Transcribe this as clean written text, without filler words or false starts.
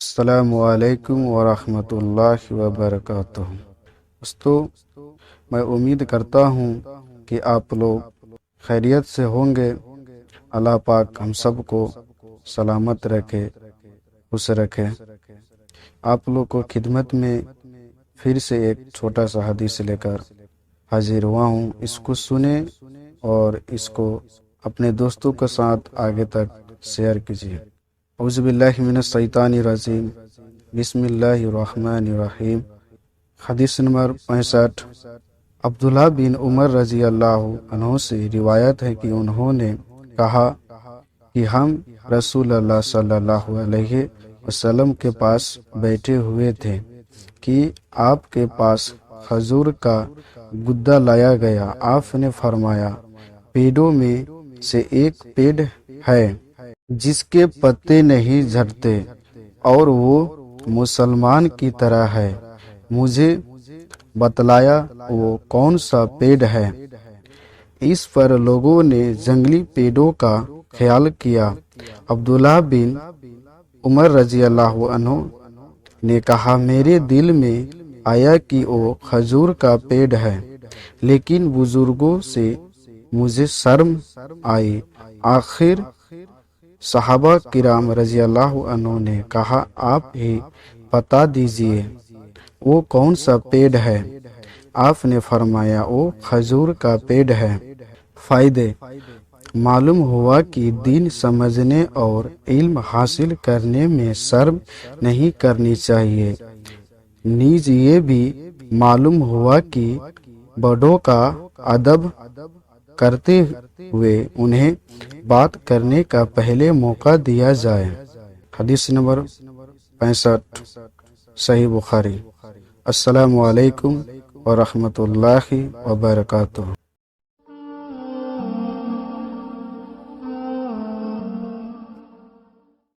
السلام علیکم ورحمۃ اللہ وبرکاتہ۔ دوستو، میں امید کرتا ہوں کہ آپ لوگ خیریت سے ہوں گے۔ اللہ پاک ہم سب کو سلامت رکھے، خوش رکھے۔ آپ لوگ کو خدمت میں پھر سے ایک چھوٹا سا حدیث لے کر حاضر ہوا ہوں۔ اس کو سنیں اور اس کو اپنے دوستوں کے ساتھ آگے تک شیئر کیجیے۔ اعوذ باللہ من الشیطان الرجیم، بسم اللہ الرحمن الرحیم۔ حدیث نمبر 65۔ عبداللہ بن عمر رضی اللہ عنہ سے روایت ہے کہ انہوں نے کہا کہ ہم رسول اللہ صلی اللہ علیہ وسلم کے پاس بیٹھے ہوئے تھے کہ آپ کے پاس کھجور کا گدا لایا گیا۔ آپ نے فرمایا، پیڑوں میں سے ایک پیڑ ہے جس کے پتے نہیں جھڑتے اور وہ مسلمان کی طرح ہے۔ مجھے بتلایا وہ کون سا پیڑ ہے۔ اس پر لوگوں نے جنگلی پیڑوں کا خیال کیا۔ عبداللہ بن عمر رضی اللہ عنہ نے کہا، میرے دل میں آیا کہ وہ کھجور کا پیڑ ہے، لیکن بزرگوں سے مجھے شرم آئی۔ آخر صحابہ کرام رضی اللہ عنہ نے کہا، آپ ہی بتا دیجئے وہ کون سا پیڑ ہے۔ آپ نے فرمایا، وہ کھجور کا پیڑ ہے۔ فائدے: معلوم ہوا کہ دین سمجھنے اور علم حاصل کرنے میں شرم نہیں کرنی چاہیے۔ نیز یہ بھی معلوم ہوا کہ بڑوں کا ادب کرتے ہوئے انہیں بات کرنے کا پہلے موقع دیا جائے۔ حدیث نمبر 65، صحیح بخاری۔ السلام علیکم ورحمۃ اللہ وبرکاتہ۔